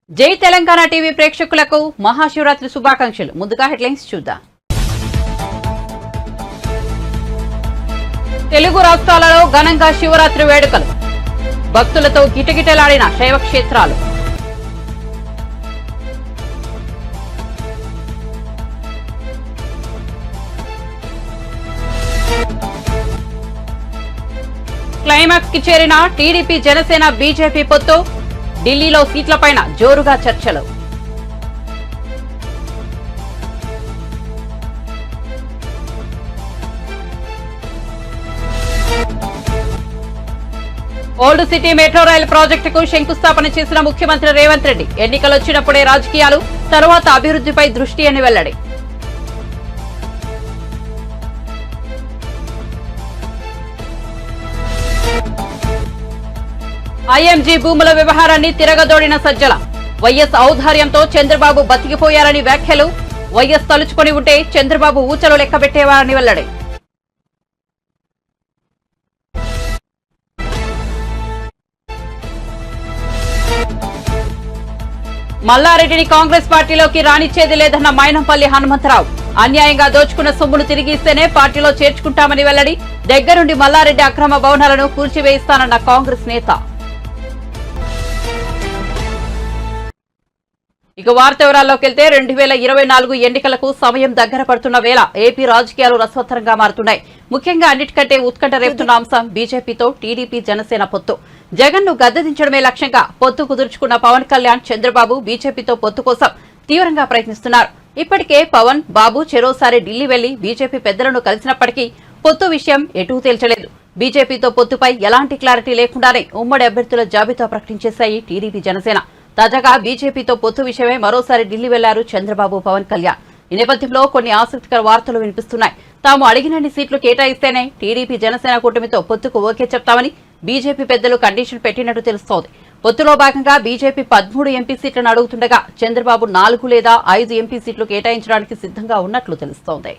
జై తెలంగాణ టీవీ ప్రేక్షకులకు మహాశివరాత్రి శుభాకాంక్షలు. ముందుగా హెడ్లైన్స్ చూద్దాం. తెలుగు రాష్ట్రాలలో ఘనంగా శివరాత్రి వేడుకలు, భక్తులతో గిటగిటలాడిన శైవ క్షేత్రాలు. క్లైమాక్స్ కి చేరిన టీడీపీ జనసేన బీజేపీ పొత్తు, ఢిల్లీలో సీట్లపైన జోరుగా చర్చలు. ఓల్డ్ సిటీ మెట్రో రైలు ప్రాజెక్టుకు శంకుస్థాపన చేసిన ముఖ్యమంత్రి రేవంత్ రెడ్డి, ఎన్నికలొచ్చినప్పుడే రాజకీయాలు, తరువాత అభివృద్ధిపై దృష్టి అని వెల్లడి. ఐఎంజీ భూముల వ్యవహారాన్ని తిరగదోడిన సజ్జల, వైఎస్ ఔదార్యంతో చంద్రబాబు బతికిపోయారని వ్యాఖ్యలు, వైఎస్ తలుచుకొని ఉంటే చంద్రబాబు ఊచలు లెక్కబెట్టేవారని వెల్లడి. మల్లారెడ్డిని కాంగ్రెస్ పార్టీలోకి రానిచ్చేది లేదన్న మైనంపల్లి హనుమంతరావు, అన్యాయంగా దోచుకున్న సొమ్మును తిరిగి ఇస్తేనే పార్టీలో చేర్చుకుంటామని వెల్లడి. దగ్గరుండి మల్లారెడ్డి అక్రమ భవనాలను కూల్చివేయిస్తానన్న కాంగ్రెస్ నేత. ఇక వార్త వివరాల్లోకి వెళ్తే 2024 ఎన్నికలకు సమయం దగ్గర పడుతున్న వేళ ఏపీ రాజకీయాలు రసవత్తరంగా మారుతున్నాయి. ముఖ్యంగా అన్నిటికంటే ఉత్కంఠ రేపుతున్న అంశం బీజేపీతో టీడీపీ జనసేన పొత్తు. జగన్ ను గద్దెదించడమే లక్ష్యంగా పొత్తు కుదుర్చుకున్న పవన్ కళ్యాణ్, చంద్రబాబు బీజేపీతో పొత్తు కోసం తీవ్రంగా ప్రయత్నిస్తున్నారు. ఇప్పటికే పవన్, బాబు చెరోసారి ఢిల్లీ వెళ్లి బీజేపీ పెద్దలను కలిసినప్పటికీ పొత్తు విషయం ఎటూ తేల్చలేదు. బీజేపీతో పొత్తుపై ఎలాంటి క్లారిటీ లేకుండానే ఉమ్మడి అభ్యర్థుల జాబితా ప్రకటించేశాయి టీడీపీ జనసేన. తాజాగా బీజేపీతో పొత్తు విషయమై మరోసారి ఢిల్లీ వెళ్లారు చంద్రబాబు, పవన్ కళ్యాణ్. ఈ నేపథ్యంలో కొన్ని ఆసక్తికర వార్తలు వినిపిస్తున్నాయి. తాము అడిగినన్ని సీట్లు కేటాయిస్తేనే టీడీపీ జనసేన కూటమితో పొత్తుకు ఓకే చెప్తామని బీజేపీ పెద్దలు కండిషన్ పెట్టినట్టు తెలుస్తోంది. పొత్తులో భాగంగా బీజేపీ 13 ఎంపీ సీట్లను అడుగుతుండగా చంద్రబాబు 4 లేదా 5 ఎంపీ సీట్లు కేటాయించడానికి సిద్ధంగా ఉన్నట్లు తెలుస్తోంది.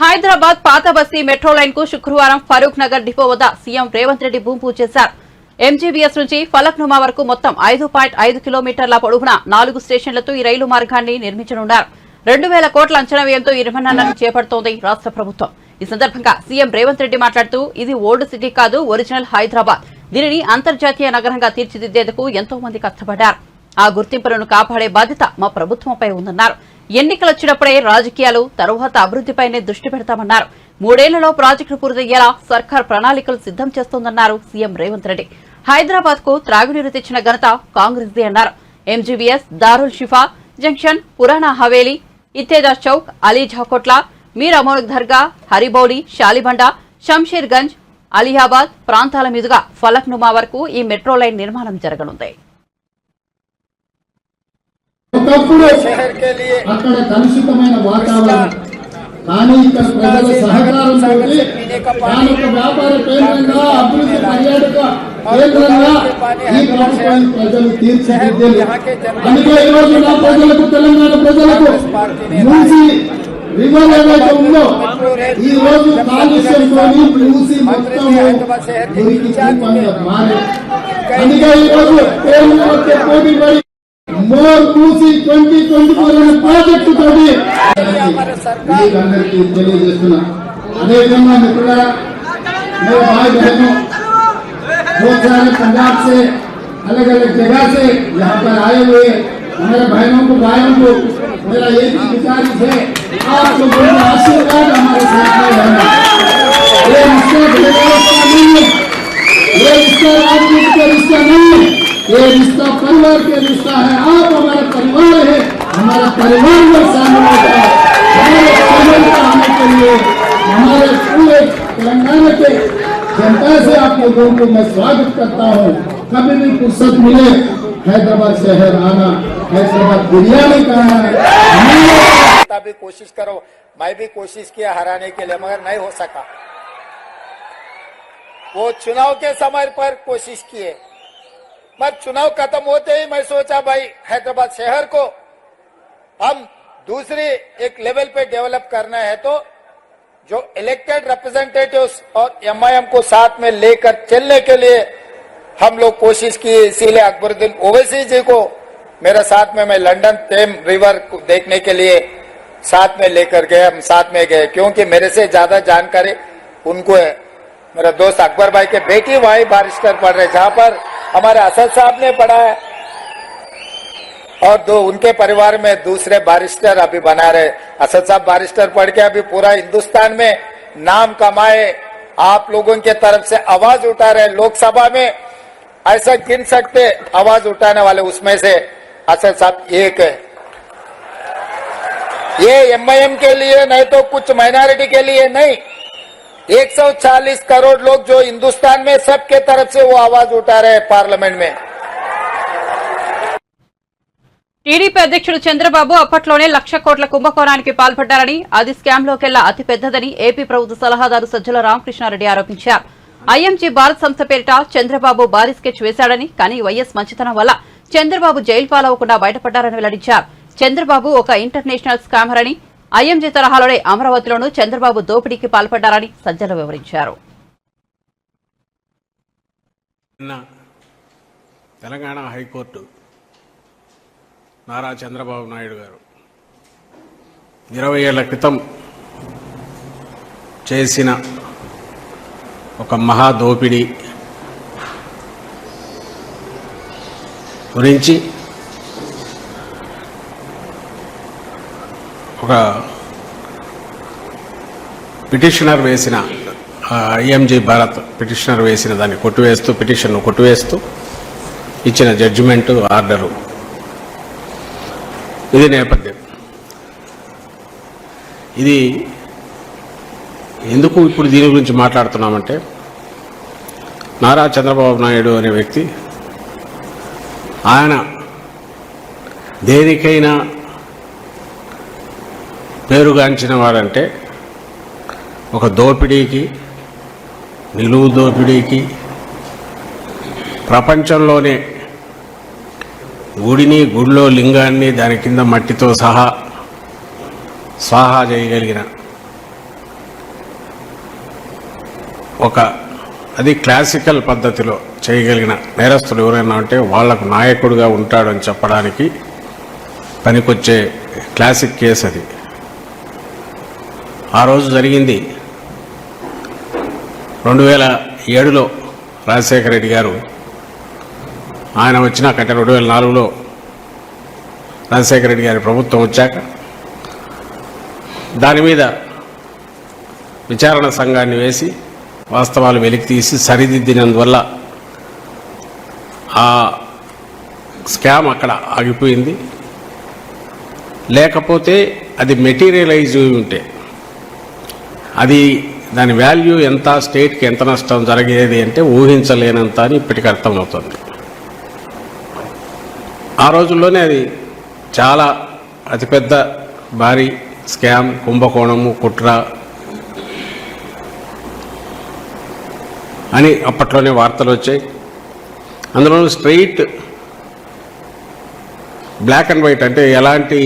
హైదరాబాద్ పాత బస్తీ మెట్రో లైన్ కు శుక్రవారం ఫరూక్ నగర్ డిపో వద్ద సీఎం రేవంత్ రెడ్డి భూమి పూజ చేశారు. ఎంజీబీఎస్ నుంచి ఫలక్నుమా వరకు మొత్తం 5.5 కిలోమీటర్ల పొడవున 4 స్టేషన్లతో ఈ రైలు మార్గాన్ని నిర్మించనున్నారు. 2000 కోట్ల అంచనా వ్యయంతో ఈ నిర్మాణాన్ని చేపడుతోంది రాష్ట్ర ప్రభుత్వం. ఈ సందర్భంగా సీఎం రేవంత్ రెడ్డి మాట్లాడుతూ, ఇది ఓల్డ్ సిటీ కాదు, ఒరిజినల్ హైదరాబాద్. దీనిని అంతర్జాతీయ నగరంగా తీర్చిదిద్దేందుకు ఎంతో మంది కష్టపడ్డారు. ఆ గుర్తింపులను కాపాడే బాధ్యత మా ప్రభుత్వంపై ఉందన్నారు. ఎన్నికలొచ్చినప్పుడే రాజకీయాలు, తరువాత అభివృద్ధిపైనే దృష్టి పెడతామన్నారు. 3 ఏళ్లలో ప్రాజెక్టు పూర్తయ్యేలా సర్కార్ ప్రణాళికలు సిద్ధం చేస్తోందన్నారు సీఎం రేవంత్ రెడ్డి. హైదరాబాద్ కు త్రాగునీరు తెచ్చిన ఘనత కాంగ్రెస్దే అన్నారు. ఎంజీబీఎస్, దారుల్ షిఫా జంక్షన్, పురాణా హవేలీ, ఇత్తేదా చౌక్, అలీ ఝాకోట్ల, మీర్ అమోన్ దర్గా, హరిబౌలి, షాలిబండ, షంషీర్ గంజ్, అలియాబాద్ ప్రాంతాల మీదుగా ఫలక్నుమా వరకు ఈ మెట్రో లైన్ నిర్మాణం జరగనుంది. అక్కడ కలుషితమైన వాతావరణం, కానీ ఇక్కడ ప్రజల సహకారంతో వ్యాపార కేంద్రంగా, అభివృద్ధి పర్యాటక కేంద్రంగా ఈ ప్రభుత్వాన్ని ప్రజలు తీర్చిదిద్దారు. అందుకే ఈరోజు నా ప్రజలకు, తెలంగాణ ప్రజలకు మూసి రివర్ ఏదైతే ఉందో ఈ రోజు కాలుష్యంతో మూసి మొత్తం మారే. అందుకే ఈరోజు పోటీ పడి మోర్ మూసి 2024 ప్రాజెక్టు తోటి అందరికీ తెలియజేస్తున్నా. అదేవిధంగా మిత్రులారా, मेरे भाई बहनों, बहुत सारे पंजाब से अलग अलग जगह से यहाँ पर आए हुए हमारे भाइयों को मेरा एक ही गुजारिश है, आपको बड़ा आशीर्वाद हमारे साथ में रहना। ये रिश्ता नहीं है, ये रिश्ता राजनीति का रिश्ता नहीं है, ये रिश्ता परिवार के रिश्ता है। आप हमारा परिवार है, हमारा परिवार में शामिल होता है। हमारे शामिल आने के लिए हमारे पूरे तेलंगाना के जनता से आप लोगों को मैं स्वागत करता हूँ। कभी भी फुर्सत मिले हैदराबाद शहर आना, हैदराबाद बिरयानी खाना है। भी कोशिश करो, मैं भी कोशिश किया हराने के लिए, मगर नहीं हो सका। वो चुनाव के समय पर कोशिश किए, पर चुनाव खत्म होते ही मैं सोचा भाई हैदराबाद शहर को हम दूसरी एक लेवल पे डेवलप करना है, तो जो इलेक्टेड रिप्रेजेंटेटिव्स और एमआईएम को साथ में लेकर चलने के लिए हम लोग कोशिश की, इसीलिए अकबरुद्दीन ओवैसी जी को मेरे साथ में मैं लंदन टेम रिवर को देखने के लिए साथ में लेकर गए, हम साथ में गए, क्योंकि मेरे से ज्यादा जानकारी उनको है। मेरा दोस्त अकबर भाई के बेटी वही बारिस्टर पढ़ रहे, जहां पर हमारे असद साहब ने पढ़ा है, और दो उनके परिवार में दूसरे बारिस्टर अभी बना रहे। असद साहब बारिस्टर पढ़ के अभी पूरा हिंदुस्तान में नाम कमाए, आप लोगों के तरफ से आवाज उठा रहे। लोकसभा में ऐसा गिन सकते आवाज उठाने वाले, उसमें से असद साहब एक है। ये एमआईएम के लिए नहीं तो कुछ माइनॉरिटी के लिए नहीं, 140 करोड़ लोग जो हिंदुस्तान में सबके तरफ से वो आवाज उठा रहे हैं पार्लियामेंट में। టీడీపీ అధ్యక్షుడు చంద్రబాబు అప్పట్లోనే 1,00,000 కోట్ల కుంభకోణానికి పాల్పడ్డారని, అది స్కామ్లోకెల్లా అతి పెద్దదని ఏపీ ప్రభుత్వ సలహాదారు సజ్జల రామకృష్ణారెడ్డి ఆరోపించారు. ఐఎంజీ భారత్ సంస్థ పేరిట చంద్రబాబు భారీ స్కెచ్ వేశాడని, కానీ వైఎస్ మంచితనం వల్ల చంద్రబాబు జైలు పాలవకుండా బయటపడ్డారని వెల్లడించారు. చంద్రబాబు ఒక ఇంటర్నేషనల్ స్కామర్ అని, ఐఎంజీ తరహాలోనే అమరావతిలోనూ చంద్రబాబు దోపిడీకి పాల్పడ్డారని సజ్జల వివరించారు. తెలంగాణ హైకోర్టు నారా చంద్రబాబు నాయుడు గారు 20 ఏళ్ల క్రితం చేసిన ఒక మహా దోపిడీ గురించి ఒక పిటిషనర్ వేసిన ఐఎంజీ భారత్ పిటిషనర్ వేసిన దాన్ని కొట్టివేస్తూ, పిటిషన్ను కొట్టివేస్తూ ఇచ్చిన జడ్జిమెంటు ఆర్డరు, ఇది నేపథ్యం. ఇది ఎందుకు ఇప్పుడు దీని గురించి మాట్లాడుతున్నామంటే, నారా చంద్రబాబు నాయుడు అనే వ్యక్తి ఆయన దేనికైనా పేరుగాంచిన వారంటే ఒక దోపిడీకి, నిలువు దోపిడీకి, ప్రపంచంలోనే గుడిని, గుడిలో లింగాన్ని దాని కింద మట్టితో సహా స్వాహా చేయగలిగిన ఒక, అది క్లాసికల్ పద్ధతిలో చేయగలిగిన నేరస్తులు ఎవరైనా ఉంటే వాళ్లకు నాయకుడిగా ఉంటాడని చెప్పడానికి పనికొచ్చే క్లాసిక్ కేసు అది. ఆ రోజు జరిగింది 2007లో రాజశేఖర రెడ్డి గారు ఆయన వచ్చినాకంటే 2004లో రాజశేఖర రెడ్డి గారి ప్రభుత్వం వచ్చాక దాని మీద విచారణ సంఘాన్ని వేసి వాస్తవాలు వెలికి తీసి సరిదిద్దినందువల్ల ఆ స్కామ్ అక్కడ ఆగిపోయింది. లేకపోతే అది మెటీరియలైజ్ ఉంటే అది దాని వాల్యూ ఎంత, స్టేట్కి ఎంత నష్టం జరిగేది అంటే ఊహించలేనంత అని ఇప్పటికి అర్థమవుతుంది. ఆ రోజుల్లోనే అది చాలా అతిపెద్ద భారీ స్కామ్, కుంభకోణము, కుట్ర అని అప్పట్లోనే వార్తలు వచ్చాయి. అందులో స్ట్రెయిట్ బ్లాక్ అండ్ వైట్, అంటే ఎలాంటి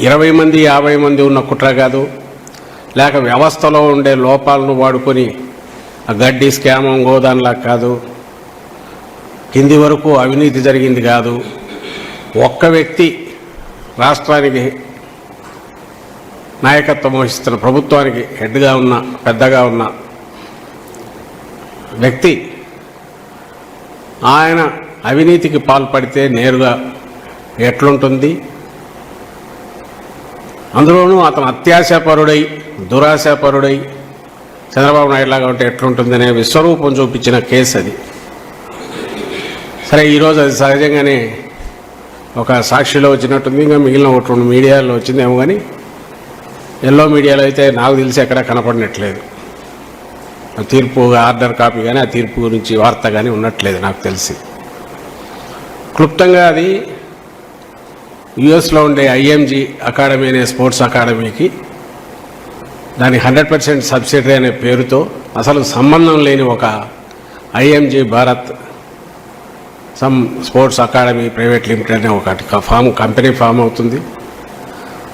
20 మంది 50 మంది ఉన్న కుట్ర కాదు, లేక వ్యవస్థలో ఉండే లోపాలను వాడుకొని ఆ గడ్డి స్కామ్ గోదాన్లా కాదు, కింది వరకు అవినీతి జరిగింది కాదు. ఒక్క వ్యక్తి రాష్ట్రానికి నాయకత్వం వహిస్తున్న, ప్రభుత్వానికి హెడ్గా ఉన్న, పెద్దగా ఉన్న వ్యక్తి ఆయన అవినీతికి పాల్పడితే నేరుగా ఎట్లుంటుంది, అందులోనూ అతను అత్యాశాపరుడై, దురాశాపరుడై చంద్రబాబు నాయుడు లాగా ఉంటే ఎట్లుంటుందనే విశ్వరూపం చూపించిన కేసు అది. సరే, ఈరోజు అది సహజంగానే ఒక సాక్షిలో వచ్చినట్టుంది, ఇంకా మిగిలిన ఒకటి 2 మీడియాలో వచ్చిందేమో, కానీ ఎల్లో మీడియాలో అయితే నాకు తెలిసి ఎక్కడ కనపడినట్లేదు. తీర్పు ఆర్డర్ కాపీ కానీ ఆ తీర్పు గురించి వార్త కానీ ఉన్నట్లేదు నాకు తెలిసి. క్లుప్తంగా అది యుఎస్లో ఉండే ఐఎంజీ అకాడమీ అనే స్పోర్ట్స్ అకాడమీకి దాని 100% సబ్సిడరీ అనే పేరుతో అసలు సంబంధం లేని ఒక IMG Bharat some sports academy private limited అనే ఒకటి కంపెనీ ఫామ్ అవుతుంది.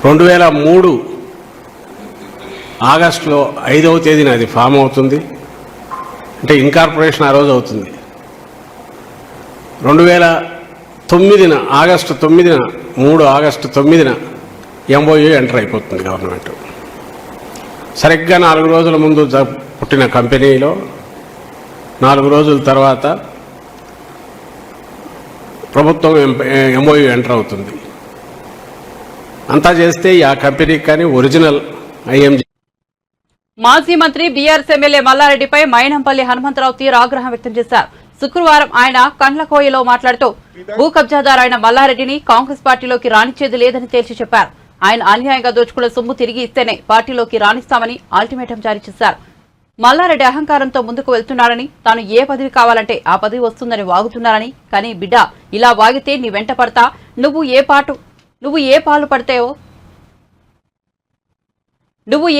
2003 ఆగస్టులో 5వ తేదీన అది ఫామ్ అవుతుంది. అంటే ఇన్కార్పొరేషన్ ఆ రోజు అవుతుంది. 2009 ఆగస్టు 9న 3 ఆగస్టు 9న MOU ఎంటర్ అయిపోతుంది గవర్నమెంట్. సరిగ్గా 4 రోజుల ముందు పుట్టిన కంపెనీలో 4 రోజుల తర్వాత ప్రభుత్వం MOU ఎంటర్ అవుతుంది. అంతా చేస్తే ఆ కంపెనీకి కానీ ఒరిజినల్ IMG. మాజీ మంత్రి బీఆర్ఎస్ ఎమ్మెల్యే మల్లారెడ్డిపై మైనంపల్లి హనుమంతరావు తీవ్ర ఆగ్రహం వ్యక్తం చేశారు. శుక్రవారం ఆయన కండ్లకోయలో మాట్లాడుతూ భూ కబ్జాదారు అయిన మల్లారెడ్డిని కాంగ్రెస్ పార్టీలోకి రానిచ్చేది లేదని తేల్చి చెప్పారు. ఆయన అన్యాయంగా దోచుకున్న సొమ్ము తిరిగి ఇస్తేనే పార్టీలోకి రాణిస్తామని అల్టిమేటం జారీ చేశారు. మల్లారెడ్డి అహంకారంతో ముందుకు వెళ్తున్నాడని, తాను ఏ పదవి కావాలంటే ఆ పదవి వస్తుందని వాగుతున్నారని, కానీ బిడ్డ ఇలా వాగితే నీ వెంట పడతా, నువ్వు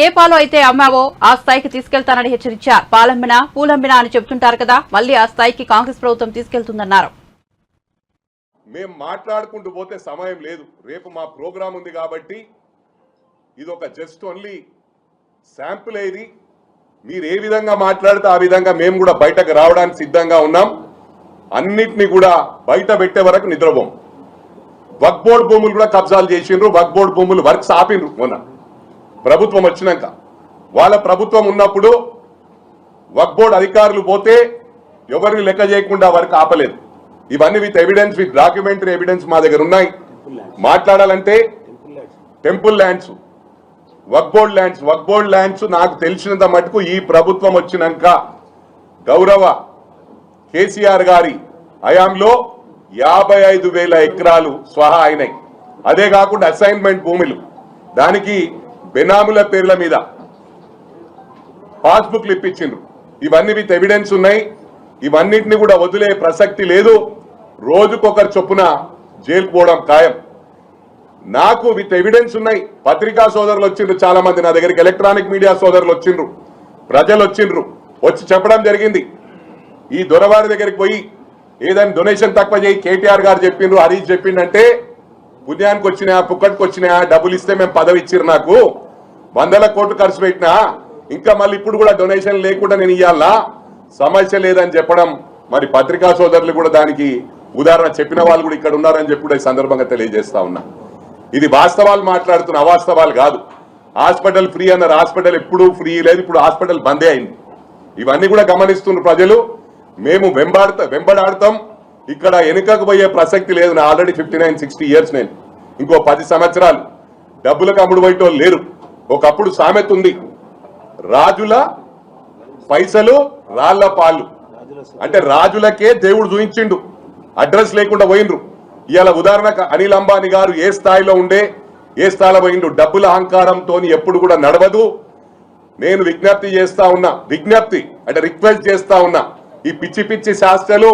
ఏ పాలు అయితే అమ్మావో ఆ స్థాయికి తీసుకెళ్తానని హెచ్చరించారు. పాలమ్మినా పూలమ్మినా అని చెబుతుంటారు కదా, మళ్లీ ఆ స్థాయికి కాంగ్రెస్ ప్రభుత్వం తీసుకెళ్తుందన్నారు. మేము మాట్లాడుకుంటూ పోతే సమయం లేదు. రేపు మా ప్రోగ్రాం ఉంది కాబట్టి ఇది ఒక జస్ట్ ఓన్లీ శాంపుల్. ఇది మీరు ఏ విధంగా మాట్లాడితే ఆ విధంగా మేము కూడా బయటకు రావడానికి సిద్ధంగా ఉన్నాం. అన్నిటినీ కూడా బయట పెట్టే వరకు నిద్రపోం. వక్ఫ్ బోర్డు భూములు కూడా కబ్జాలు చేసిండ్రు. వక్ఫ్ బోర్డు భూములు వర్క్స్ ఆపిండ్రు. మొన్న ప్రభుత్వం వచ్చినాక, వాళ్ళ ప్రభుత్వం ఉన్నప్పుడు వక్ఫ్ బోర్డు అధికారులు పోతే ఎవరిని లెక్క చేయకుండా వర్క్ ఆపలేదు. ఇవన్నీ with evidence, with documentary evidence మా దగ్గర ఉన్నాయి. మాట్లాడాలంటే టెంపుల్ ల్యాండ్స్, వక్ఫ్ బోర్డు ల్యాండ్స్ నాకు తెలిసినంత మటుకు ఈ ప్రభుత్వం వచ్చినాక గౌరవ కేసీఆర్ గారి హయాంలో 55,000 ఎకరాలు స్వహా అయినాయి. అదే కాకుండా అసైన్మెంట్ భూములు, దానికి బెనాముల పేర్ల మీద పాస్బుక్లు ఇప్పించిండ్రు. ఇవన్నీ విత్ ఎవిడెన్స్ ఉన్నాయి. ఇవన్నిటిని కూడా వదిలే ప్రసక్తి లేదు. రోజుకొకరు చొప్పున జైలుకు పోవడం ఖాయం. నాకు విత్ ఎవిడెన్స్ ఉన్నాయి. పత్రికా సోదరులు వచ్చిండ్రు, చాలా మంది నా దగ్గరికి, ఎలక్ట్రానిక్ మీడియా సోదరులు వచ్చిండ్రు, ప్రజలు వచ్చిండ్రు, వచ్చి చెప్పడం జరిగింది. ఈ దొరవారి దగ్గరికి పోయి ఏదైనా డొనేషన్ తక్కువ చేయి, కేటీఆర్ గారు చెప్పిండ్రు, హరీష్ చెప్పిండంటే పుణ్యానికి వచ్చినా పుక్కటికి వచ్చినా డబ్బులు ఇస్తే మేము పదవి ఇచ్చిర్రు, నాకు 100 కోట్లు ఖర్చు పెట్టినా, ఇంకా మళ్ళీ ఇప్పుడు కూడా డొనేషన్ లేకుండా నేను ఇవ్వాలా, సమస్య లేదని చెప్పడం. మరి పత్రికా సోదరులు కూడా దానికి ఉదాహరణ చెప్పిన వాళ్ళు కూడా ఇక్కడ ఉన్నారని చెప్పి కూడా ఈ సందర్భంగా తెలియజేస్తా ఉన్నా. ఇది వాస్తవాలు మాట్లాడుతున్న, అవాస్తవాలు కాదు. హాస్పిటల్ ఫ్రీ అన్నారు. హాస్పిటల్ ఎప్పుడు ఫ్రీ లేదు, ఇప్పుడు హాస్పిటల్ బందే అయింది. ఇవన్నీ కూడా గమనిస్తున్న ప్రజలు. మేము వెంబడాడతాం. ఇక్కడ వెనుకకు పోయే ప్రసక్తి లేదు. నా ఆల్రెడీ 59-60 ఇయర్స్. నేను ఇంకో 10 సంవత్సరాలు డబ్బులకు అమ్ముడు పోయేటోళ్ళు లేరు. ఒకప్పుడు సామెత ఉంది, రాజుల పైసలు రాళ్ల పాలు. అంటే రాజులకే దేవుడు చూయించిండు, అడ్రస్ లేకుండా పోయిండ్రు. ఇవాళ ఉదాహరణకు అనిల్ అంబానీ గారు ఏ స్థాయిలో ఉండే, ఏ స్థాయిలో పోయిండు. డబ్బుల అహంకారంతో ఎప్పుడు కూడా నడవదు. నేను విజ్ఞప్తి చేస్తా ఉన్నా, విజ్ఞప్తి అంటే రిక్వెస్ట్ చేస్తా ఉన్నా, ఈ పిచ్చి పిచ్చి శాస్త్రాలు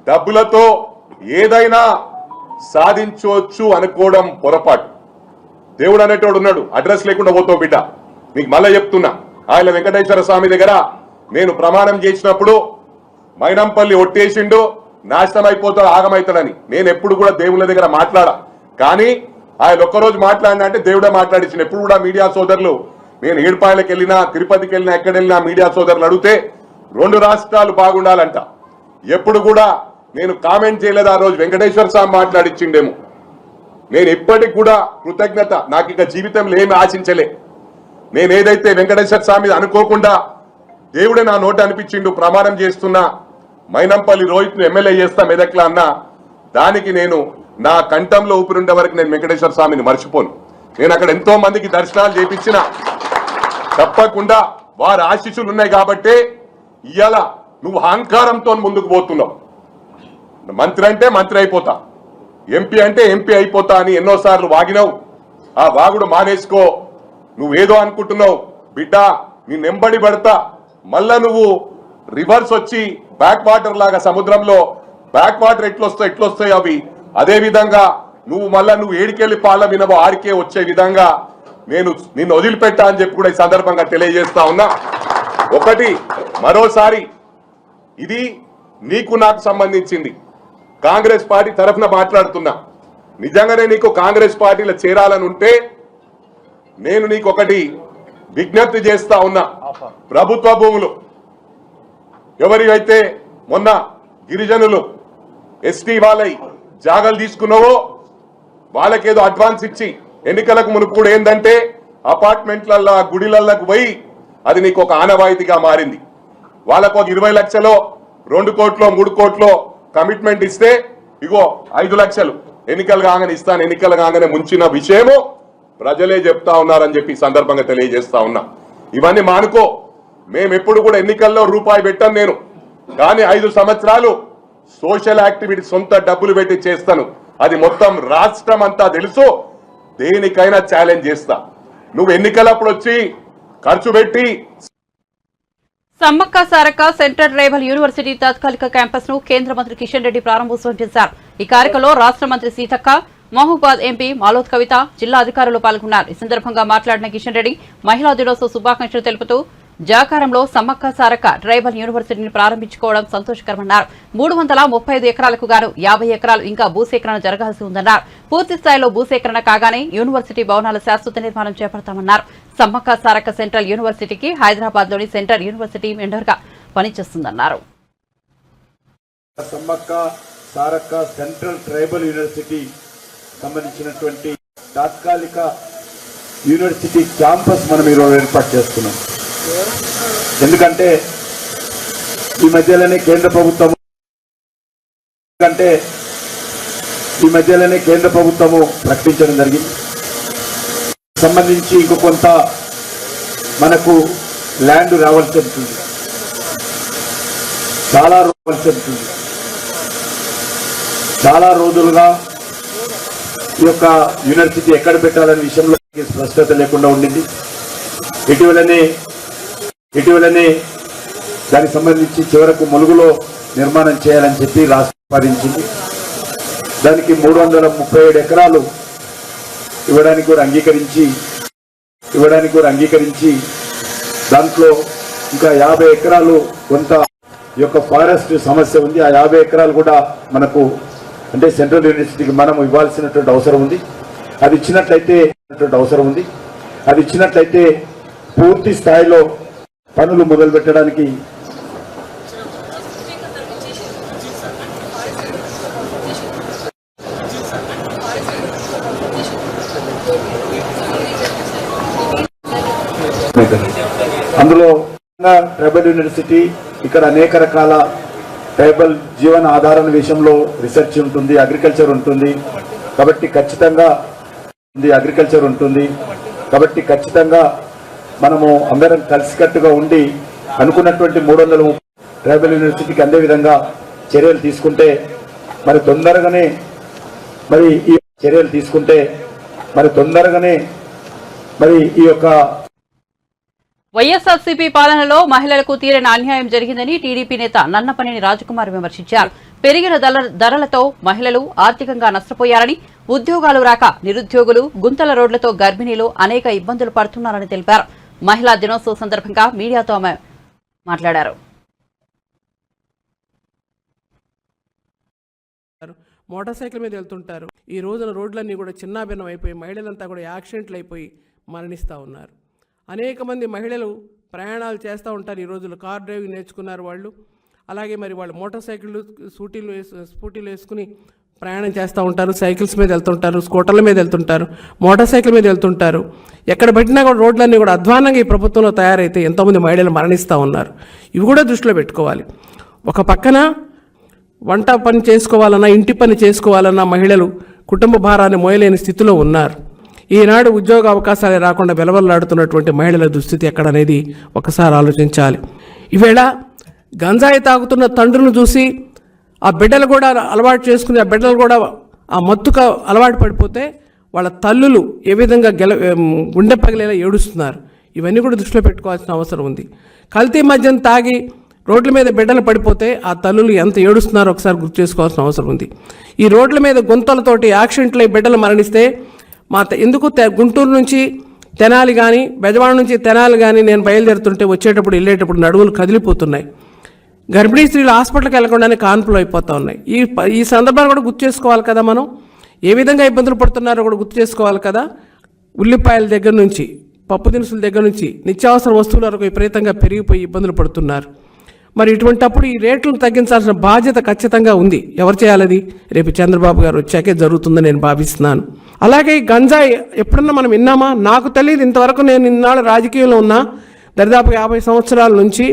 డబ్బులతో ఏదైనా సాధించవచ్చు అనుకోవడం పొరపాటు. దేవుడు అనేటోడు ఉన్నాడు, అడ్రస్ లేకుండా పోతావు బిడ్డ. మీకు మళ్ళీ చెప్తున్నా, ఆయన వెంకటేశ్వర స్వామి దగ్గర నేను ప్రమాణం చేసినప్పుడు మైనంపల్లి ఒట్టేసిండు, నాశనం అయిపోతాడు, ఆగమవుతాడని. నేను ఎప్పుడు కూడా దేవుళ్ళ దగ్గర మాట్లాడా. కానీ ఆయన ఒక్కరోజు మాట్లాడినా అంటే దేవుడే మాట్లాడించిన. ఎప్పుడు కూడా మీడియా సోదరులు, నేను ఏడుపాయలకు వెళ్ళినా, తిరుపతికి వెళ్ళినా, ఎక్కడ వెళ్ళినా మీడియా సోదరులు అడిగితే 2 రాష్ట్రాలు బాగుండాలంట. ఎప్పుడు కూడా నేను కామెంట్ చేయలేదు. ఆ రోజు వెంకటేశ్వర స్వామి మాట్లాడిచ్చిండేమో. నేను ఎప్పటికి కూడా కృతజ్ఞత, నాకు ఇక జీవితంలో ఏమి ఆశించలే. నేను ఏదైతే వెంకటేశ్వర స్వామి అనుకోకుండా దేవుడే నా నోట అనిపించిండు, ప్రమాణం చేస్తున్నా, మైనంపల్లి రోహిత్ను ఎమ్మెల్యే చేస్తా మెదక్లా అన్నా, దానికి నేను నా కంఠంలో ఊపిరుండే వరకు నేను వెంకటేశ్వర స్వామిని మర్చిపోను. నేను అక్కడ ఎంతో మందికి దర్శనాలు చేపించిన, తప్పకుండా వారి ఆశీస్సులు ఉన్నాయి కాబట్టే ఇవాళ నువ్వు అహంకారంతో ముందుకు పోతున్నావు. మంత్రి అంటే మంత్రి అయిపోతా, ఎంపీ అంటే ఎంపీ అయిపోతా అని ఎన్నోసార్లు వాగినావు. ఆ వాగుడు మానేసుకో. నువ్వేదో అనుకుంటున్నావు బిడ్డ, నీ నెంబడి పడతా. మళ్ళా నువ్వు రివర్స్ వచ్చి బ్యాక్ వాటర్ లాగా సముద్రంలో బ్యాక్ వాటర్ ఎట్లొస్తాయి అవి, అదే విధంగా నువ్వు మళ్ళా నువ్వు ఏడికెళ్ళి పాల వినవో ఆడికే వచ్చే విధంగా నేను నిన్ను వదిలిపెట్టా అని చెప్పి కూడా ఈ సందర్భంగా తెలియజేస్తా ఉన్నా. ఒకటి మరోసారి, ఇది నీకు నాకు సంబంధించింది. కాంగ్రెస్ పార్టీ తరఫున మాట్లాడుతున్నా. నిజంగానే నీకు కాంగ్రెస్ పార్టీలో చేరాలని ఉంటే నేను నీకు ఒకటి విజ్ఞప్తి చేస్తా ఉన్నా. ప్రభుత్వ భూములు ఎవరికైతే మొన్న గిరిజనులు ఎస్టీ వాళ్ళై జాగాలు తీసుకున్నావో వాళ్ళకేదో అడ్వాన్స్ ఇచ్చి ఎన్నికలకు మునుపు కూడా ఏంటంటే అపార్ట్మెంట్లల్లో గుడిలలకు పోయి అది నీకు ఒక ఆనవాయితీగా మారింది. వాళ్ళకు ఒక 20 లక్షలో 2 కోట్లో 3 కోట్లో కమిట్మెంట్ ఇస్తే ఇగో 5 లక్షలు ఎన్నికలు కాగానే ఇస్తాను, ఎన్నికలు కాగానే ముంచిన విషయము ప్రజలే చెప్తా ఉన్నారని చెప్పి సందర్భంగా తెలియజేస్తా ఉన్నా. ఇవన్నీ మానుకో. మేము ఎప్పుడు కూడా ఎన్నికల్లో రూపాయి పెట్టాను నేను, కానీ 5 సంవత్సరాలు సోషల్ యాక్టివిటీ సొంత డబ్బులు పెట్టి చేస్తాను. అది మొత్తం రాష్ట్రం అంతా తెలుసు. దేనికైనా ఛాలెంజ్ చేస్తా. నువ్వు ఎన్నికలప్పుడు వచ్చి ఖర్చు పెట్టి Sammakka Sarakka central tribal university తాత్కాలిక క్యాంపస్ ను కేంద్ర మంత్రి కిషన్ రెడ్డి ప్రారంభోత్సవం చేశారు. ఈ కార్యక్రమంలో రాష్ట్ర మంత్రి సీతక్క, మహబూబాద్ ఎంపీ మాలోత్ కవిత, జిల్లా అధికారులు పాల్గొన్నారు. ఈ సందర్భంగా మాట్లాడిన కిషన్ రెడ్డి మహిళా దినోత్సవ శుభాకాంక్షలు తెలుపుతూ జాకారంలో సమ్మక్క సారక్క ట్రైబల్ యూనివర్సిటీని ప్రారంభించుకోవడం సంతోషకరమన్నారు. 335 ఎకరాలకు గాను 50 ఎకరాలు ఇంకా భూసేకరణ జరగాల్సి ఉందన్నారు. పూర్తి స్థాయిలో భూసేకరణ కాగానే యూనివర్సిటీ భవనాల శాశ్వత నిర్మాణం చేపడతామన్నారు. సమ్మక్క సారక్క సెంట్రల్ యూనివర్సిటీకి హైదరాబాద్ లోని సెంట్రల్ యూనివర్సిటీ మెండర్ గా పనిచేస్తుందన్నారు. Sammakka Sarakka central tribal university సంబంధించినటువంటి తాత్కాలిక యూనివర్సిటీ క్యాంపస్ మనం ఈరోజు ఏర్పాటు చేస్తున్నాం. ఎందుకంటే ఈ మధ్యలోనే కేంద్ర ప్రభుత్వము ప్రకటించడం జరిగింది. సంబంధించి ఇంకో కొంత మనకు ల్యాండ్ రావాల్సి ఉంటుంది, చాలా రావాల్సి ఉంటుంది. చాలా రోజులుగా ఈ యొక్క యూనివర్సిటీ ఎక్కడ పెట్టాలనే విషయంలో స్పష్టత లేకుండా ఉండింది. ఇటీవలనే దానికి సంబంధించి చివరకు ములుగులో నిర్మాణం చేయాలని చెప్పి రాష్ట్రం ప్రతిపాదించింది. దానికి 337 ఎకరాలు ఇవ్వడానికి కూడా అంగీకరించి దాంట్లో ఇంకా 50 ఎకరాలు కొంత ఈ యొక్క ఫారెస్ట్ సమస్య ఉంది. ఆ 50 ఎకరాలు కూడా మనకు అంటే సెంట్రల్ యూనివర్సిటీకి మనం ఇవ్వాల్సినటువంటి అవసరం ఉంది. అది ఇచ్చినట్లయితే పూర్తి స్థాయిలో పనులు మొదలు పెట్టడానికి అందులో ట్రైబల్ యూనివర్సిటీ ఇక్కడ అనేక రకాల ట్రైబల్ జీవన ఆధారణ విషయంలో రీసెర్చ్ ఉంటుంది, అగ్రికల్చర్ ఉంటుంది. కాబట్టి ఖచ్చితంగా మనము అందరం కలిసికట్టుగా ఉండి అనుకున్నటువంటి 300 ట్రైబల్ యూనివర్సిటీకి అందే విధంగా చర్యలు తీసుకుంటే మరి తొందరగానే ఈ యొక్క వైఎస్ఆర్సీపీ పాలనలో మహిళలకు తీరని అన్యాయం జరిగిందని టీడీపీ నేత నన్నపనేని రాజకుమార్ విమర్శించారు. పెరిగిన ధరలతో మహిళలు ఆర్థికంగా నష్టపోయారని, ఉద్యోగాలు రాక నిరుద్యోగులు, గుంతల రోడ్లతో గర్భిణీలు అనేక ఇబ్బందులు పడుతున్నారని తెలిపారు. మహిళా దినోత్సవం సందర్భంగా మీడియాతో ఆమె మాట్లాడారు. మోటార్ సైకిల్ మీద వెళ్తుంటారు. ఈ రోజున రోడ్లన్నీ కూడా చిన్నాభిన్నం అయిపోయి మహిళలంతా కూడా యాక్సిడెంట్లు అయిపోయి మరణిస్తూ ఉన్నారు. అనేక మంది మహిళలు ప్రయాణాలు చేస్తూ ఉంటారు. ఈ రోజుల్లో కార్ డ్రైవింగ్ నేర్చుకున్నారు వాళ్ళు. అలాగే మరి వాళ్ళు మోటార్ సైకిళ్ళు, స్కూటీలు వేసుకుని ప్రయాణం చేస్తూ ఉంటారు. సైకిల్స్ మీద వెళ్తుంటారు, స్కూటర్ల మీద వెళ్తుంటారు, మోటార్ సైకిల్ మీద వెళ్తుంటారు. ఎక్కడ పెట్టినా కూడా రోడ్లన్నీ కూడా అధ్వానంగా ఈ ప్రభుత్వంలో తయారైతే ఎంతోమంది మహిళలు మరణిస్తూ ఉన్నారు. ఇవి కూడా దృష్టిలో పెట్టుకోవాలి. ఒక పక్కన వంట పని చేసుకోవాలన్నా, ఇంటి పని చేసుకోవాలన్నా మహిళలు కుటుంబ భారాన్ని మోయలేని స్థితిలో ఉన్నారు. ఈనాడు ఉద్యోగ అవకాశాలే రాకుండా వెలవెల్లాడుతున్నటువంటి మహిళల దుస్థితి ఎక్కడనేది ఒకసారి ఆలోచించాలి. ఈవేళ గంజాయి తాగుతున్న తండ్రులను చూసి ఆ బిడ్డలు కూడా అలవాటు చేసుకుని ఆ బిడ్డలు కూడా ఆ మత్తుకు అలవాటు పడిపోతే వాళ్ళ తల్లులు ఏ విధంగా గుండె పగిలేలా ఏడుస్తున్నారు. ఇవన్నీ కూడా దృష్టిలో పెట్టుకోవాల్సిన అవసరం ఉంది. కల్తీ మద్యం తాగి రోడ్ల మీద బిడ్డలు పడిపోతే ఆ తల్లులు ఎంత ఏడుస్తున్నారో ఒకసారి గుర్తు చేసుకోవాల్సిన అవసరం ఉంది. ఈ రోడ్ల మీద గుంతలతోటి యాక్సిడెంట్లు బిడ్డలు మరణిస్తే ఎందుకు గుంటూరు నుంచి తెనాలి కానీ, బెజవాడ నుంచి తెనాలి కానీ నేను బయలుదేరుతుంటే వచ్చేటప్పుడు వెళ్ళేటప్పుడు నడువులు కదిలిపోతున్నాయి. గర్భిణీ స్త్రీలు హాస్పిటల్కి వెళ్ళకుండానే కాన్పులు అయిపోతూ ఉన్నాయి. ఈ సందర్భాన్ని కూడా గుర్తు చేసుకోవాలి కదా. మనం ఏ విధంగా ఇబ్బందులు పడుతున్నారో కూడా గుర్తు చేసుకోవాలి కదా. ఉల్లిపాయల దగ్గర నుంచి, పప్పు దినుసుల దగ్గర నుంచి నిత్యావసర వస్తువుల వరకు విపరీతంగా పెరిగిపోయి ఇబ్బందులు పడుతున్నారు. మరి ఇటువంటప్పుడు ఈ రేట్లు తగ్గించాల్సిన బాధ్యత ఖచ్చితంగా ఉంది. ఎవరు చేయాలది? రేపు చంద్రబాబు గారు వచ్చాకే జరుగుతుందని నేను భావిస్తున్నాను. అలాగే ఈ గంజాయి ఎప్పుడన్నా మనం విన్నామా? నాకు తెలియదు, ఇంతవరకు నేను ఇన్నాళ్ళు రాజకీయంలో ఉన్నా దరిదాపు 50 సంవత్సరాల నుంచి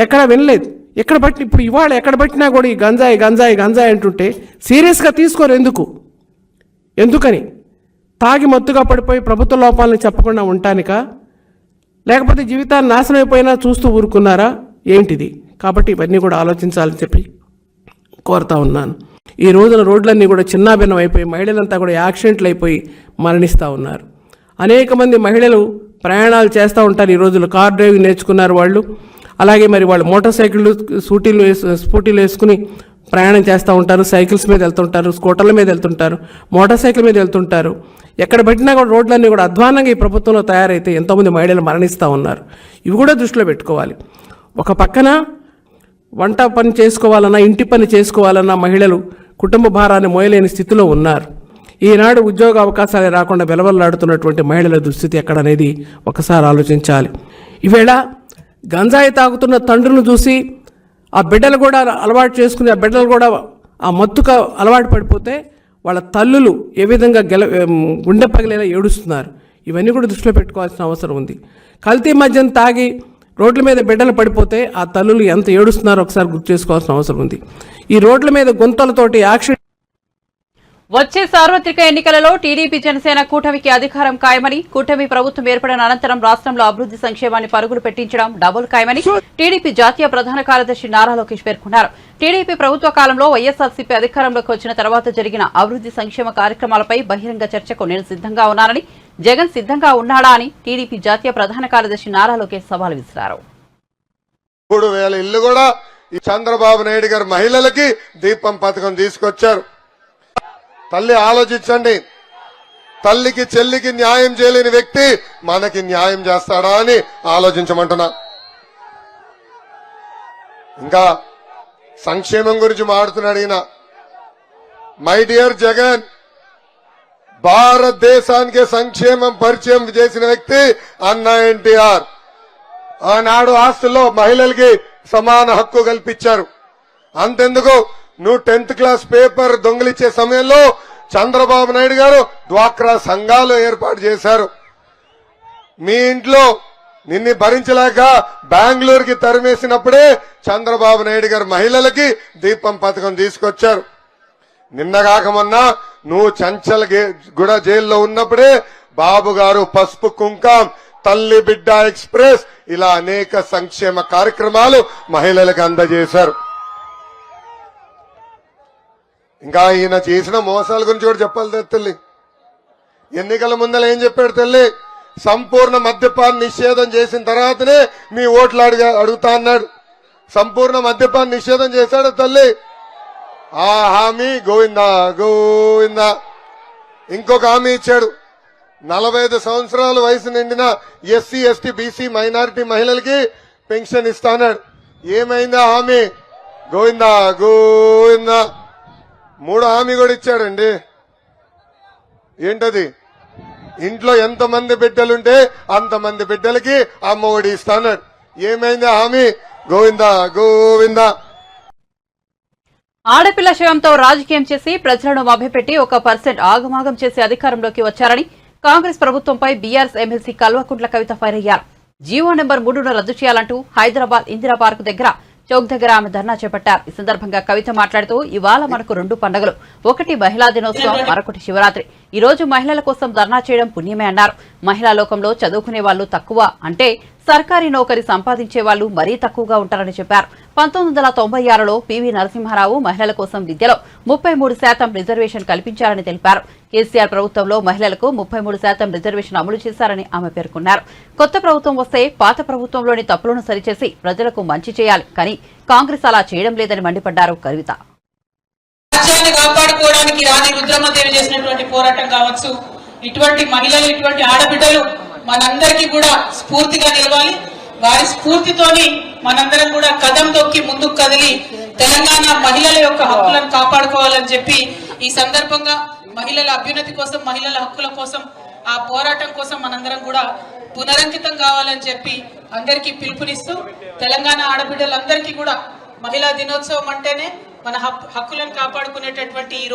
ఎక్కడ వినలేదు. ఎక్కడ పట్టిన ఇప్పుడు ఇవాళ ఎక్కడ పట్టినా కూడా ఈ గంజాయి గంజాయి గంజాయి అంటుంటే సీరియస్గా తీసుకోరు. ఎందుకని? తాగి మత్తుగా పడిపోయి ప్రభుత్వ లోపాలను చెప్పకుండా ఉంటానిక, లేకపోతే జీవితాన్ని నాశనం అయిపోయినా చూస్తూ ఊరుకున్నారా ఏంటిది? కాబట్టి ఇవన్నీ కూడా ఆలోచించాలని చెప్పి కోరుతా ఉన్నాను. ఈ రోజున రోడ్లన్నీ కూడా చిన్నాభిన్నం అయిపోయి మహిళలంతా కూడా యాక్సిడెంట్లు అయిపోయి మరణిస్తూ ఉన్నారు. అనేక మంది మహిళలు ప్రయాణాలు చేస్తూ ఉంటారు. ఈ రోజుల్లో కార్ డ్రైవింగ్ నేర్చుకున్నారు వాళ్ళు. అలాగే మరి వాళ్ళు మోటార్ సైకిళ్ళు స్కూటీలు వేసుకుని ప్రయాణం చేస్తూ ఉంటారు. సైకిల్స్ మీద వెళ్తుంటారు, స్కూటర్ల మీద వెళ్తుంటారు, మోటార్ సైకిల్ మీద వెళ్తుంటారు. ఎక్కడ పెట్టినా కూడా రోడ్లన్నీ కూడా అధ్వానంగా ఈ ప్రభుత్వంలో తయారైతే ఎంతోమంది మహిళలు మరణిస్తూ ఉన్నారు. ఇవి కూడా దృష్టిలో పెట్టుకోవాలి. ఒక పక్కన వంట పని చేసుకోవాలన్నా, ఇంటి పని చేసుకోవాలన్నా మహిళలు కుటుంబ భారాన్ని మోయలేని స్థితిలో ఉన్నారు. ఈనాడు ఉద్యోగ అవకాశాలు రాకుండా వెలవల్లాడుతున్నటువంటి మహిళల దుస్థితి ఎక్కడనేది ఒకసారి ఆలోచించాలి. ఈవేళ గంజాయి తాగుతున్న తండ్రులను చూసి ఆ బిడ్డలు కూడా అలవాటు చేసుకుని ఆ బిడ్డలు కూడా ఆ మత్తుకు అలవాటు పడిపోతే వాళ్ళ తల్లులు ఏ విధంగా గుండె పగిలేలా ఏడుస్తున్నారు. ఇవన్నీ కూడా దృష్టిలో పెట్టుకోవాల్సిన అవసరం ఉంది. కల్తీ మద్యం తాగి రోడ్ల మీద బిడ్డలు పడిపోతే ఆ తల్లులు ఎంత ఏడుస్తున్నారో ఒకసారి గుర్తు చేసుకోవాల్సిన అవసరం ఉంది. ఈ రోడ్ల మీద గుంతలతోటి యాక్సిడెంట్. వచ్చే సార్వత్రిక ఎన్నికలలో టీడీపీ జనసేన కూటమికి అధికారం ఖాయమని, కూటమి ప్రభుత్వం ఏర్పడిన అనంతరం రాష్ట్రంలో అభివృద్ధి సంక్షేమాన్ని పరుగులు పెట్టించడం డబుల్ ఖాయమని టీడీపీ జాతీయ ప్రధాన కార్యదర్శి నారా లోకేష్ పేర్కొన్నారు. టీడీపీ ప్రభుత్వ కాలంలో వైఎస్ఆర్సీపీ అధికారంలోకి వచ్చిన తర్వాత జరిగిన అభివృద్ధి సంక్షేమ కార్యక్రమాలపై బహిరంగ చర్చకు నేను సిద్ధంగా ఉన్నానని, జగన్ సిద్ధంగా ఉన్నాడా అని టీడీపీ జాతీయ ప్రధాన కార్యదర్శి నారా లోకేష్ సవాల్ విసిరారు. 3,000 ఇళ్లు కూడా ఈ చంద్రబాబు నాయుడు గారు మహిళలకి దీపం పథకం తీసుకొచ్చారు. తల్లి ఆలోచించండి, తల్లికి చెల్లికి న్యాయం చేయలేని వ్యక్తి మనకి న్యాయం చేస్తాడా అని ఆలోచించమంటున్నా. ఇంకా సంక్షేమం గురించి మాట్లాడుతున్నాడు ఈయన. మై డియర్ జగన్, భారతదేశానికి సంక్షేమం పరిచయం చేసిన వ్యక్తి అన్న ఎన్టీఆర్. ఆనాడు ఆస్తుల్లో మహిళలకి సమాన హక్కు కల్పించారు. అంతెందుకు, నువ్వు 10th క్లాస్ పేపర్ దొంగిలించే సమయంలో చంద్రబాబు నాయుడు గారు డ్వాక్రా సంఘాలు ఏర్పాటు చేశారు. మీ ఇంట్లో నిన్ను భరించలేక బెంగళూరుకి తరిమేసినప్పుడే చంద్రబాబు నాయుడు గారు మహిళలకి దీపం పథకం తీసుకొచ్చారు. నిన్నగాక మొన్న నువ్వు చంచల్ గూడ జైల్లో ఉన్నప్పుడే బాబు గారు పసుపు కుంకం, తల్లి బిడ్డ ఎక్స్ప్రెస్ ఇలా అనేక సంక్షేమ కార్యక్రమాలు మహిళలకు అందజేశారు. ఇంకా ఈయన చేసిన మోసాల గురించి కూడా చెప్పాలి తల్లి. ఎన్నికల ముందర ఏం చెప్పాడు తల్లి? సంపూర్ణ మద్యపాన నిషేధం చేసిన తర్వాతనే మీ ఓట్లు అడుగుతా అన్నాడు. సంపూర్ణ మద్యపాన నిషేధం చేశాడు తల్లి. ఆ హామీ గోవిందా గోవిందా. ఇంకొక హామీ ఇచ్చాడు, 45 సంవత్సరాల వయసు నిండిన ఎస్సీ ఎస్టీ బీసీ మైనారిటీ మహిళలకి పెన్షన్ ఇస్తాన్నాడు. ఏమైందా హామీ? గోవిందా గోవిందా. 3 హామీ కూడా ఇచ్చాడండి. ఏంటది? ఇంట్లో ఎంతమంది బిడ్డలుంటే అంతమంది బిడ్డలకి అమ్మఒడి ఇస్తాన్నాడు. ఏమైంది హామీ? గోవిందా గోవిందా. ఆడపిల్ల శవంతో రాజకీయం చేసి ప్రజలను మభ్యపెట్టి 1% ఆగమాగం చేసి అధికారంలోకి వచ్చారని కాంగ్రెస్ ప్రభుత్వంపై BRS MLC Kalvakuntla Kavitha fire అయ్యారు. జీవో నెంబర్ 3ను రద్దు చేయాలంటూ హైదరాబాద్ ఇందిరా పార్క్ దగ్గర చౌక్ దగ్గర ఆమె ధర్నా చేపట్టారు. ఈ సందర్భంగా కవిత మాట్లాడుతూ, ఇవాళ మనకు 2 పండుగలు, ఒకటి మహిళా దినోత్సవం, మరొకటి శివరాత్రి. ఈ రోజు మహిళల కోసం ధర్నా చేయడం పుణ్యమే అన్నారు. మహిళా లోకంలో చదువుకునే వాళ్లు తక్కువ అంటే సర్కారీ నౌకరీ సంపాదించే వాళ్లు మరీ తక్కువగా ఉంటారని చెప్పారు. 1996లో పివి నరసింహారావు మహిళల కోసం విద్యలో 33% రిజర్వేషన్ కల్పించారని తెలిపారు. కేసీఆర్ ప్రభుత్వంలో మహిళలకు 33% రిజర్వేషన్ అమలు చేశారని ఆమె పేర్కొన్నారు. కొత్త ప్రభుత్వం వస్తే పాత ప్రభుత్వంలోని తప్పులను సరిచేసి ప్రజలకు మంచి చేయాలి, కానీ కాంగ్రెస్ అలా చేయడం లేదని మండిపడ్డారు కవిత. రాజ్యాన్ని కాపాడుకోవడానికి రాణి రుద్రమదేవి చేసినటువంటి పోరాటం కావచ్చు, ఇటువంటి మహిళలు, ఇటువంటి ఆడబిడ్డలు మనందరికీ కూడా స్ఫూర్తిగా నిలవాలి. వారి స్ఫూర్తితోని మనందరం కూడా కదం తొక్కి ముందుకు కదిలి తెలంగాణ మహిళల యొక్క హక్కులను కాపాడుకోవాలని చెప్పి ఈ సందర్భంగా మహిళల అభ్యున్నతి కోసం, మహిళల హక్కుల కోసం ఆ పోరాటం కోసం మనందరం కూడా పునరంకితం కావాలని చెప్పి అందరికీ పిలుపునిస్తూ తెలంగాణ ఆడబిడ్డలందరికీ కూడా మహిళా దినోత్సవం అంటేనే మన హక్కులను కాపాడుకునేటటువంటి ఈ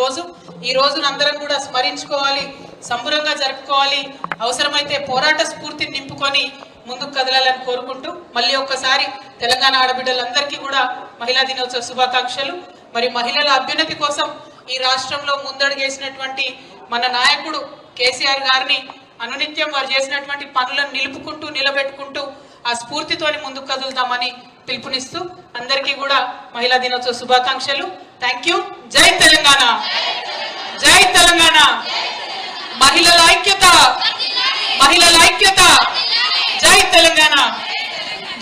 రోజును అందరం కూడా స్మరించుకోవాలి, సంబరంగా జరుపుకోవాలి, అవసరమైతే పోరాట స్ఫూర్తిని నింపుకొని ముందుకు కదలాలని కోరుకుంటూ మళ్ళీ ఒక్కసారి తెలంగాణ ఆడబిడ్డలందరికీ కూడా మహిళా దినోత్సవ శుభాకాంక్షలు. మరి మహిళల అభ్యున్నతి కోసం ఈ రాష్ట్రంలో ముందడుగేసినటువంటి మన నాయకుడు కేసీఆర్ గారిని అనునిత్యం వారు చేసినటువంటి పనులను నిలుపుకుంటూ నిలబెట్టుకుంటూ ఆ స్ఫూర్తితోని ముందుకు కదులుదామని పిలుపునిస్తూ అందరికీ కూడా మహిళా దినోత్సవ శుభాకాంక్షలు. Thank you. జై తెలంగాణ, జై తెలంగాణ. మహిళల ఐక్యత, మహిళల ఐక్యత. జై తెలంగాణ,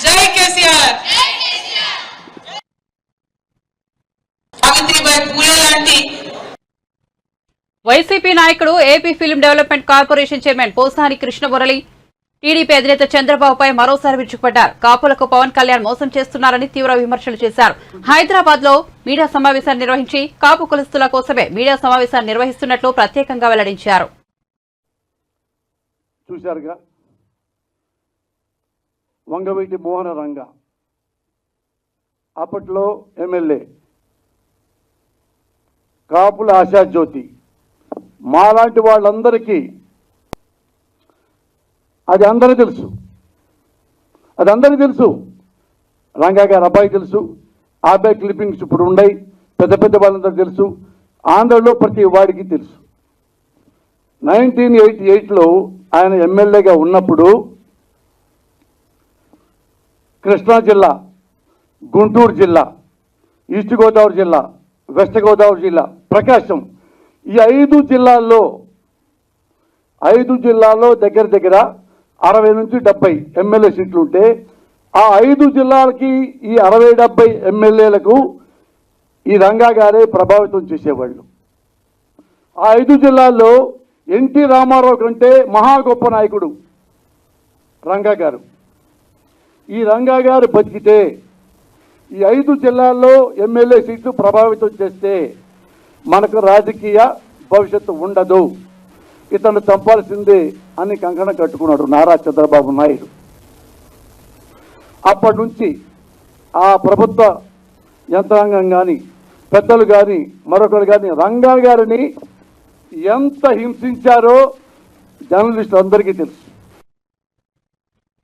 జై కేసీఆర్. సావిత్రిబాయి పూలే లాంటి వైసీపీ నాయకుడు AP film development corporation chairman Posani Krishnamurali TDP అధినేత చంద్రబాబుపై మరోసారి విరుచుకుపడ్డారు. కాపులకు పవన్ కళ్యాణ్ మోసం చేస్తున్నారని తీవ్ర విమర్శలు చేశారు. హైదరాబాద్ లో మీడియా సమావేశాన్ని నిర్వహించి కాపు కులస్తుల కోసమే మీడియా సమావేశాన్ని నిర్వహిస్తున్నట్లు ప్రత్యేకంగా వెల్లడించారు. చూశారుగా వంగవీటి మోహన రంగ అప్పట్లో ఎమ్మెల్యే, కాపుల ఆశాజ్యోతి, మాలాంటి వాళ్ళందరికీ అది అందరికీ తెలుసు. రంగా గారి అబ్బాయి తెలుసు, ఆ అబ్బాయి క్లిప్పింగ్స్ ఇప్పుడు ఉన్నాయి, పెద్ద పెద్ద వాళ్ళందరూ తెలుసు, ఆంధ్రలో ప్రతి వాడికి తెలుసు. 1988లో ఆయన ఎమ్మెల్యేగా ఉన్నప్పుడు కృష్ణా జిల్లా, గుంటూరు జిల్లా, ఈస్ట్ గోదావరి జిల్లా, వెస్ట్ గోదావరి జిల్లా, ప్రకాశం, ఈ 5 జిల్లాల్లో దగ్గర దగ్గర 60 నుంచి 70 ఎమ్మెల్యే సీట్లు ఉంటే ఆ 5 జిల్లాలకి ఈ 60-70 ఎమ్మెల్యేలకు ఈ రంగా గారే ప్రభావితం చేసేవాళ్ళు. ఆ 5 జిల్లాల్లో ఎన్టీ రామారావు కంటే మహా గొప్ప నాయకుడు రంగా గారు. ఈ రంగా గారు బతికితే ఈ 5 జిల్లాల్లో ఎమ్మెల్యే సీట్లు ప్రభావితం చేస్తే మనకు రాజకీయ భవిష్యత్తు ఉండదు, ఇతను చంపాల్సిందే అని కంకణం కట్టుకున్నాడు నారా చంద్రబాబు నాయుడు. అప్పటి నుంచి ఆ ప్రభుత్వ యంత్రాంగం కానీ పెద్దలు కానీ మరొకరు కానీ రంగా గారిని ఎంత హింసించారో జర్నలిస్టులు అందరికీ తెలుసు.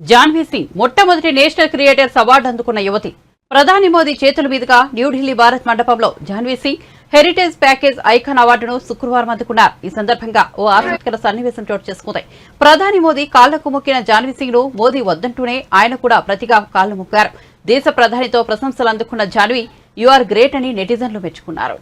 జాన్వీ సింగ్ మొట్టమొదటి నేషనల్ క్రియేటర్స్ అవార్డు అందుకున్న యువతి. ప్రధాని మోదీ చేతుల మీదుగా న్యూఢిల్లీ భారత్ మండపంలో Janhvi Singh heritage package icon అవార్డును శుక్రవారం అందుకున్నారు. ఈ సందర్భంగా ఓ ఆసక్తికర సన్నివేశం చోటు చేసుకుంది. ప్రధాని మోదీ కాళ్లకు మొక్కిన జాన్వీ సింగ్ ను మోదీ వద్దంటూనే ఆయన కూడా ప్రతిగా కాళ్లు మొక్కారు. దేశ ప్రధానితో ప్రశంసలు అందుకున్న జాన్వీ యు ఆర్ గ్రేట్ అని నెటిజన్లు మెచ్చుకున్నారు.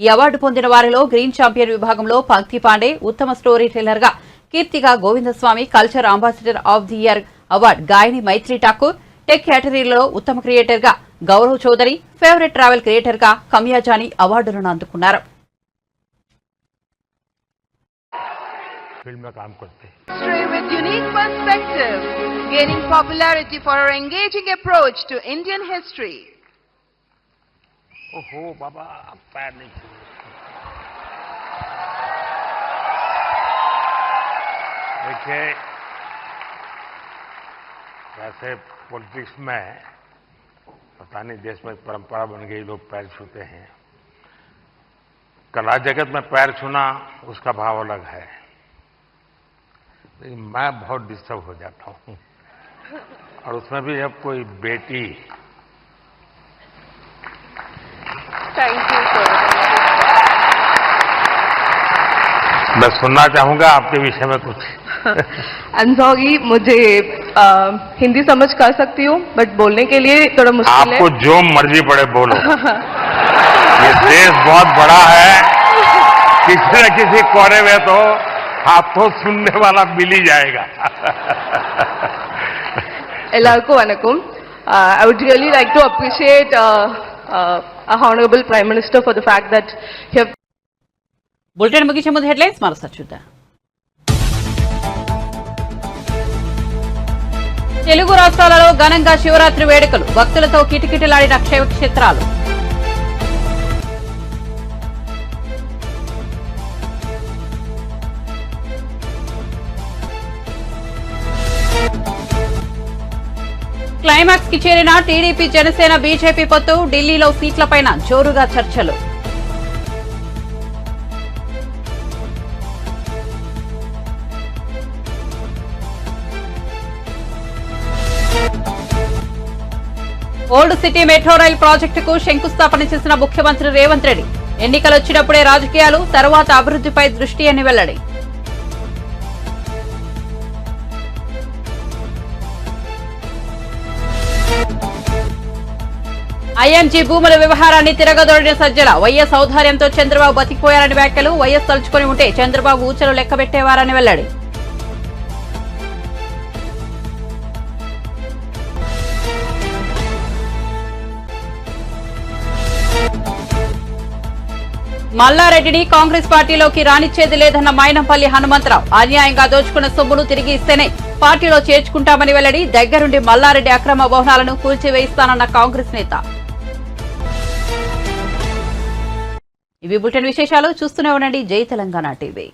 ఈ అవార్డు పొందిన వారిలో గ్రీన్ ఛాంపియన్ విభాగంలో పంక్తి పాండే, ఉత్తమ స్టోరీ టెల్లర్ గా కీర్తిగా Govindaswamy, culture ambassador of the year award గాయని మైత్రి ఠాకూర్, టెక్ కేటగిరీలో ఉత్తమ క్రియేటర్ గా Gaurav Chaudhary, favourite travel creator గా కమియాజాని అవార్డులను అందుకున్నారు. With unique perspective, gaining popularity for her engaging approach to Indian history. ओहो बाबा पैर नहीं देखिए, वैसे पॉलिटिक्स में पता नहीं देश में परंपरा बन गई, लोग पैर छूते हैं. कला जगत में पैर छूना उसका भाव अलग है, लेकिन मैं बहुत डिस्टर्ब हो जाता हूँ. और उसमें भी जब कोई बेटी. Thank you, sir. मैं सुनना चाहूंगा आपके विषय में कुछ. I'm sorry, मुझे हिंदी समझ कर सकती हूँ, बट बोलने के लिए थोड़ा मुश्किल है. आपको जो मर्जी पड़े बोलो. ये देश बहुत बड़ा है, किसी न किसी कोने में तो आपको सुनने वाला मिल ही जाएगा. Ellarku vanakkam. I would really like to appreciate our Honorable Prime Minister for the fact that he have. Bulletin ముగించే ముందు హెడ్లైన్స్ మరోసారి చూద్దాం. తెలుగు రాష్ట్రాలలో ఘనంగా శివరాత్రి వేడుకలు, భక్తులతో కిటకిటలాడిన క్షేత్రాలు. క్లైమాక్స్ కి చేరిన టీడీపీ జనసేన బీజేపీ పొత్తు, ఢిల్లీలో సీట్లపైన జోరుగా చర్చలు. ఓల్డ్ సిటీ మెట్రో రైల్ ప్రాజెక్టుకు శంకుస్థాపన చేసిన ముఖ్యమంత్రి రేవంత్ రెడ్డి. ఎన్నికలొచ్చినప్పుడే రాజకీయాలు, తర్వాత అభివృద్ధిపై దృష్టి అని వెల్లడి. ఐఎంజీ భూముల వ్యవహారాన్ని తిరగదోడిన సజ్జల. వైఎస్ ఔదార్యంతో చంద్రబాబు బతికిపోయారని వ్యాఖ్యలు. వైఎస్ తలుచుకొని ఉంటే చంద్రబాబు ఊచలు లెక్కబెట్టేవారని వెల్లడి. మల్లారెడ్డిని కాంగ్రెస్ పార్టీలోకి రానిచ్చేది లేదన్న మైనంపల్లి హనుమంతరావు. అన్యాయంగా దోచుకున్న సొమ్మును తిరిగి ఇస్తేనే పార్టీలో చేర్చుకుంటామని వెల్లడి. దగ్గరుండి మల్లారెడ్డి అక్రమ భవనాలను కూల్చివేయిస్తానన్న కాంగ్రెస్ నేత. ఇవి బులెటిన్ విశేషాలు. చూస్తూనే ఉండండి జై తెలంగాణ టీవీ.